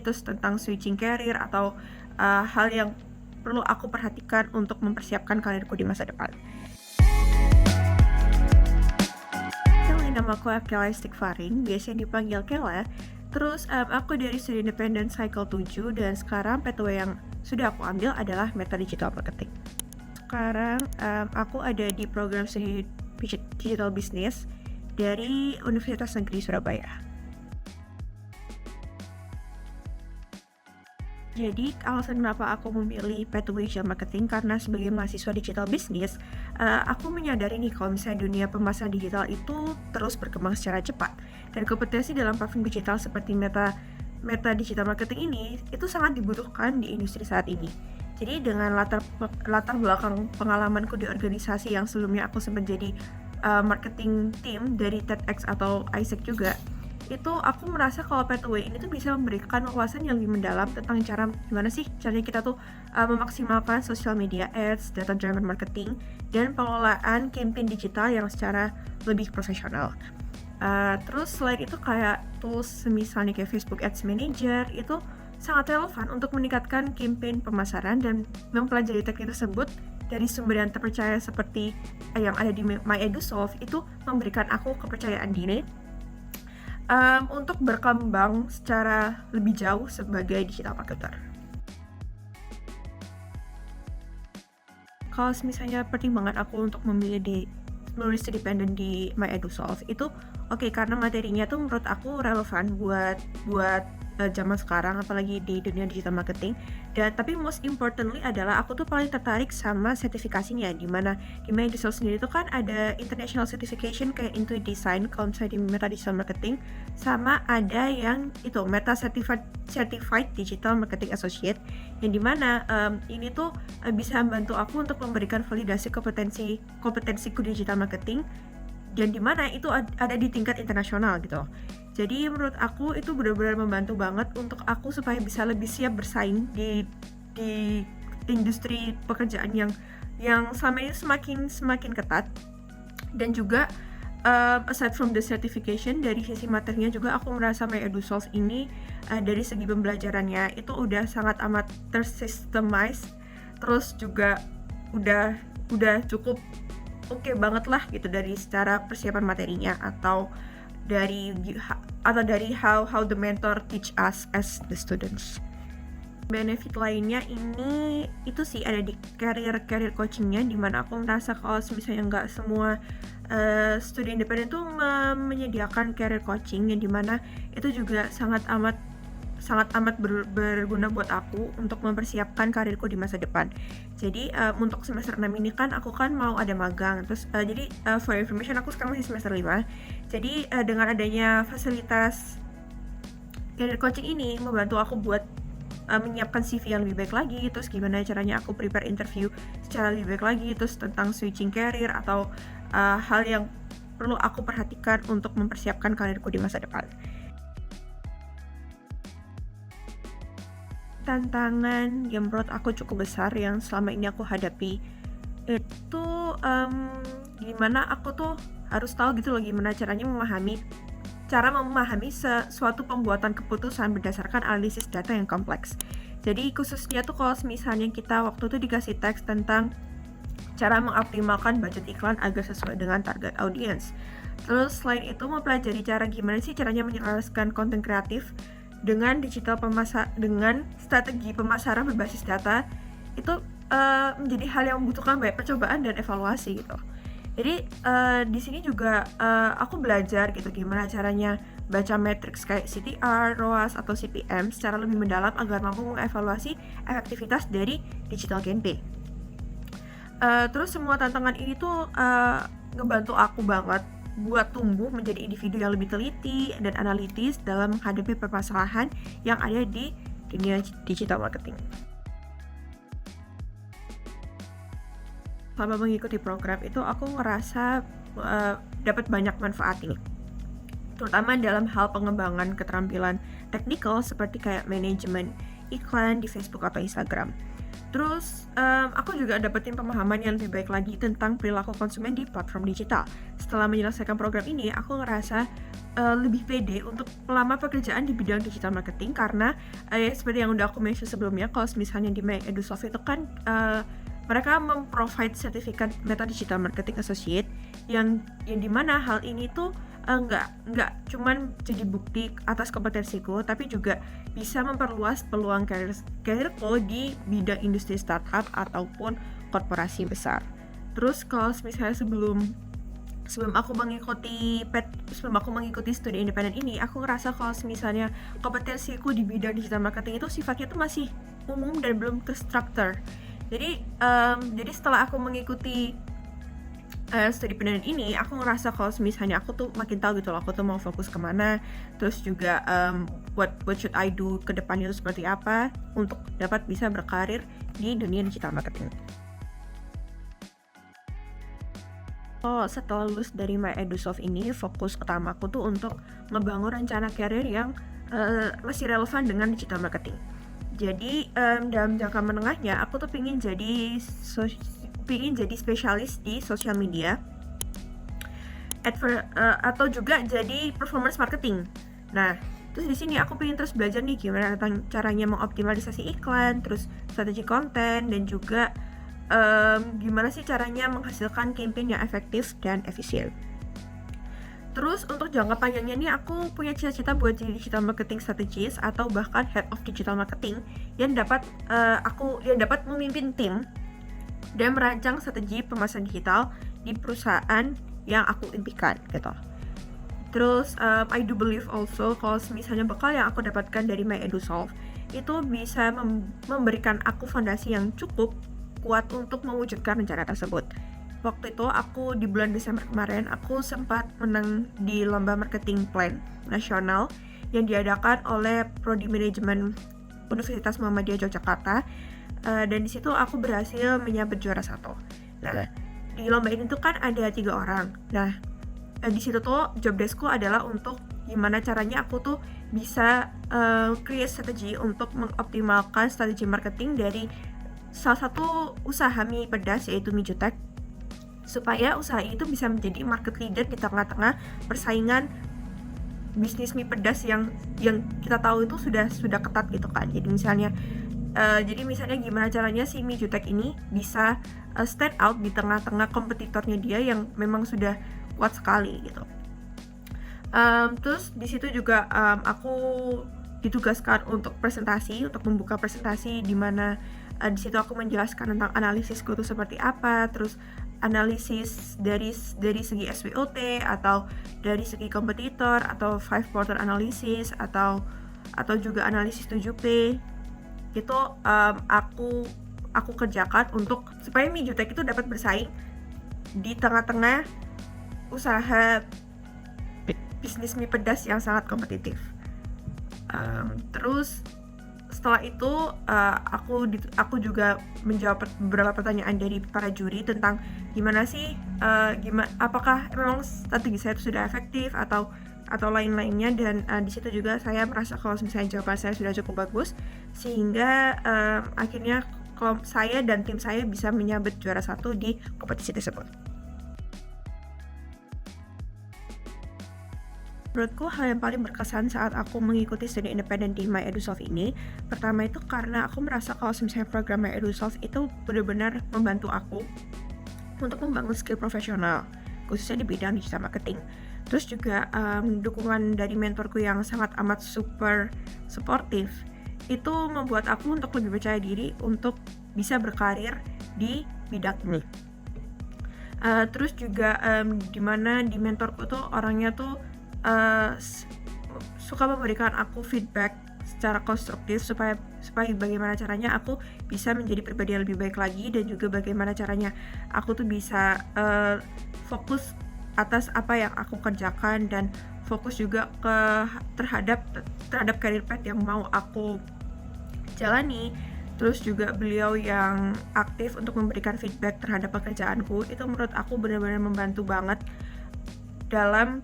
terus tentang switching career atau hal yang perlu aku perhatikan untuk mempersiapkan karirku di masa depan. Kenalin, nama aku Akela Istighfaring, biasanya dipanggil Kela. Terus aku dari studi independen Cycle 7 dan sekarang pathway yang sudah aku ambil adalah Meta Digital Marketing. Sekarang aku ada di program studi Digital Business dari Universitas Negeri Surabaya. Jadi alasan kenapa aku memilih pathway digital marketing karena sebagai mahasiswa digital business, aku menyadari nih kalau misalnya dunia pemasaran digital itu terus berkembang secara cepat dan kompetensi dalam platform digital seperti Meta Digital Marketing ini itu sangat dibutuhkan di industri saat ini. Jadi dengan latar belakang pengalamanku di organisasi yang sebelumnya aku sempat jadi marketing team dari TEDx atau ISEC juga, itu aku merasa kalau pathway ini tuh bisa memberikan wawasan yang lebih mendalam tentang gimana sih caranya kita tuh memaksimalkan social media ads, data driven marketing, dan pengelolaan campaign digital yang secara lebih profesional. Terus selain itu kayak tools misalnya kayak Facebook Ads Manager itu sangat relevan untuk meningkatkan campaign pemasaran dan mempelajari teknik tersebut dari sumber yang terpercaya seperti yang ada di MyEdusolve itu memberikan aku kepercayaan diri untuk berkembang secara lebih jauh sebagai digital marketer. Kalau misalnya pertimbangan aku untuk memilih menulis independen di MyEdusolve itu oke, karena materinya tuh menurut aku relevan buat zaman sekarang, apalagi di dunia digital marketing. Dan tapi most importantly adalah aku tuh paling tertarik sama sertifikasinya, dimana di MyEdusolve sendiri tuh kan ada international certification kayak Intuit Design kalau misalnya di Meta Digital Marketing, sama ada yang itu Meta Certified Digital Marketing Associate, yang dimana ini tuh bisa membantu aku untuk memberikan validasi kompetensiku di digital marketing, dan dimana itu ada di tingkat internasional gitu. Jadi menurut aku itu benar-benar membantu banget untuk aku supaya bisa lebih siap bersaing di industri pekerjaan yang selama ini semakin ketat. Dan juga aside from the certification, dari sisi materinya juga aku merasa MyEdusolve ini dari segi pembelajarannya itu udah sangat amat tersystemize, terus juga udah cukup oke banget lah gitu dari secara persiapan materinya atau dari how the mentor teach us as the students. Benefit lainnya ini itu sih ada di career coachingnya, dimana aku merasa kalau misalnya nggak semua studi independen tuh menyediakan career coaching, yang dimana itu juga sangat amat berguna buat aku untuk mempersiapkan karirku di masa depan. Jadi untuk semester 6 ini kan aku kan mau ada magang. Terus jadi for information aku sekarang masih semester 5. Jadi dengan adanya fasilitas career coaching ini membantu aku buat menyiapkan CV yang lebih baik lagi, terus gimana caranya aku prepare interview secara lebih baik lagi, terus tentang switching career atau hal yang perlu aku perhatikan untuk mempersiapkan karirku di masa depan. Tantangan yang menurut aku cukup besar yang selama ini aku hadapi itu gimana aku tuh harus tahu gitu loh gimana caranya memahami suatu pembuatan keputusan berdasarkan analisis data yang kompleks. Jadi khususnya tuh kalau misalnya kita waktu itu dikasih teks tentang cara mengoptimalkan budget iklan agar sesuai dengan target audience. Terus selain itu mempelajari gimana sih caranya menyelaraskan konten kreatif dengan dengan strategi pemasaran berbasis data, itu menjadi hal yang membutuhkan banyak percobaan dan evaluasi gitu. Jadi di sini juga aku belajar gitu gimana caranya baca matriks kayak CTR, ROAS atau CPM secara lebih mendalam agar mampu mengevaluasi efektivitas dari digital campaign. Terus semua tantangan ini tuh ngebantu aku banget buat tumbuh menjadi individu yang lebih teliti dan analitis dalam menghadapi permasalahan yang ada di dunia digital marketing. Selama mengikuti program itu aku ngerasa dapat banyak manfaat ini, terutama dalam hal pengembangan keterampilan teknikal seperti kayak manajemen iklan di Facebook atau Instagram. Terus aku juga dapetin pemahaman yang lebih baik lagi tentang perilaku konsumen di platform digital. Setelah menyelesaikan program ini, aku ngerasa lebih pede untuk melamar pekerjaan di bidang digital marketing karena seperti yang udah aku mention sebelumnya, kalau misalnya di MyEdusoft itu kan mereka memprovide sertifikat Meta Digital Marketing Associate yang dimana hal ini tuh nggak cuman jadi bukti atas kompetensiku, tapi juga bisa memperluas peluang karirku di bidang industri startup ataupun korporasi besar. Terus kalau misalnya sebelum aku mengikuti studi independen ini, aku ngerasa kalau misalnya kompetensiku di bidang digital marketing itu sifatnya tuh masih umum dan belum terstruktur. Jadi setelah aku mengikuti studi independen ini, aku ngerasa kalau misalnya aku tuh makin tahu gitu loh, aku tuh mau fokus kemana, terus juga what should I do ke depannya itu seperti apa untuk dapat bisa berkarir di dunia digital marketing. Setelah lulus dari MyEdusoft ini, fokus utamaku tuh untuk ngebangun rencana karir yang masih relevan dengan digital marketing. Jadi dalam jangka menengahnya, aku tuh pingin jadi spesialis di sosial media, atau juga jadi performance marketing. Nah, terus di sini aku pengen terus belajar nih gimana caranya mengoptimalisasi iklan, terus strategi konten, dan juga gimana sih caranya menghasilkan campaign yang efektif dan efisien. Terus untuk jangka panjangnya nih, aku punya cita-cita buat jadi digital marketing strategist atau bahkan head of digital marketing yang dapat memimpin tim dan merancang strategi pemasaran digital di perusahaan yang aku impikan gitu. Terus I do believe also kalau misalnya bekal yang aku dapatkan dari MyEdusoft itu bisa memberikan aku fondasi yang cukup kuat untuk mewujudkan rencana tersebut. Waktu itu aku di bulan Desember kemarin, aku sempat menang di lomba marketing plan nasional yang diadakan oleh Prodi Manajemen Universitas Muhammadiyah Yogyakarta, dan di situ aku berhasil menyabet juara 1. Nah, di lomba ini tuh kan ada 3 orang. Nah, di situ tuh job deskku adalah untuk gimana caranya aku tuh bisa create strategi untuk mengoptimalkan strategi marketing dari salah satu usaha mie pedas yaitu Mie Jutek, supaya usaha itu bisa menjadi market leader di tengah-tengah persaingan bisnis mie pedas yang kita tahu itu sudah ketat gitu kan. Jadi misalnya gimana caranya si Mie Jutek ini bisa stand out di tengah-tengah kompetitornya dia yang memang sudah kuat sekali gitu. Terus di situ juga aku ditugaskan untuk membuka presentasi di mana di situ aku menjelaskan tentang analisisku itu seperti apa, terus analisis dari segi SWOT atau dari segi kompetitor atau 5 quarter analysis atau juga analisis 7P. Itu aku kerjakan untuk supaya Mie Jutek itu dapat bersaing di tengah-tengah usaha bisnis mie pedas yang sangat kompetitif. Terus setelah itu aku juga menjawab beberapa pertanyaan dari para juri tentang gimana sih apakah memang strategi saya itu sudah efektif atau lain-lainnya, dan di situ juga saya merasa kalau misalnya jawaban saya sudah cukup bagus sehingga akhirnya kalau saya dan tim saya bisa menyabet juara 1 di kompetisi tersebut. Menurutku hal yang paling berkesan saat aku mengikuti studi independen di MyEdusoft ini, pertama itu karena aku merasa kalau misalnya program MyEdusoft itu benar-benar membantu aku untuk membangun skill profesional, khususnya di bidang digital marketing. Terus juga dukungan dari mentorku yang sangat amat super suportif itu membuat aku untuk lebih percaya diri untuk bisa berkarir di bidang ini. Terus juga dimana di mentorku tuh orangnya tuh suka memberikan aku feedback secara konstruktif supaya bagaimana caranya aku bisa menjadi pribadi yang lebih baik lagi, dan juga bagaimana caranya aku tuh bisa fokus atas apa yang aku kerjakan dan fokus juga terhadap career path yang mau aku jalani. Terus juga beliau yang aktif untuk memberikan feedback terhadap pekerjaanku, itu menurut aku benar-benar membantu banget dalam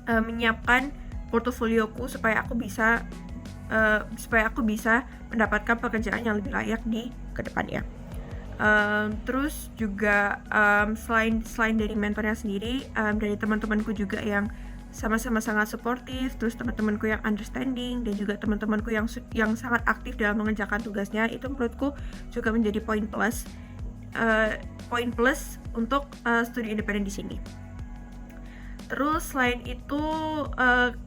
menyiapkan portofolioku supaya aku bisa mendapatkan pekerjaan yang lebih layak di kedepannya. Terus juga selain dari mentornya sendiri, dari teman-temanku juga yang sama-sama sangat suportif, terus teman-temanku yang understanding dan juga teman-temanku yang sangat aktif dalam mengerjakan tugasnya, itu menurutku juga menjadi poin plus untuk studi independen di sini. Terus selain itu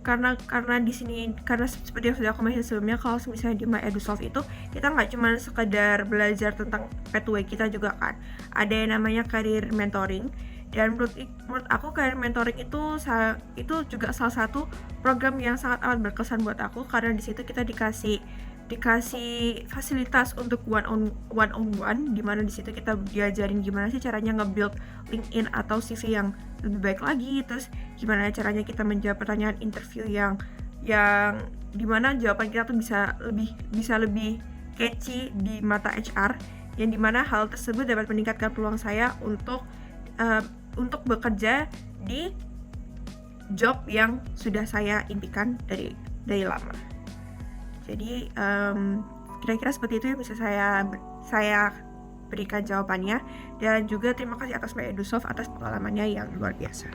karena di sini, karena seperti yang sudah aku mention sebelumnya, kalau misalnya di My EduSolve itu kita nggak cuma sekedar belajar tentang pathway, kita juga kan ada yang namanya career mentoring. Dan menurut aku career mentoring itu juga salah satu program yang sangat amat berkesan buat aku, karena di situ kita dikasih fasilitas untuk one on one, di mana di situ kita diajarin gimana sih caranya nge-build LinkedIn atau CV yang lebih baik lagi, terus gimana caranya kita menjawab pertanyaan interview yang dimana jawaban kita tuh bisa lebih catchy di mata HR, yang dimana hal tersebut dapat meningkatkan peluang saya untuk bekerja di job yang sudah saya impikan dari lama. Jadi kira-kira seperti itu yang bisa saya berikan jawabannya, dan juga terima kasih atas My EduSolve atas pengalamannya yang luar biasa.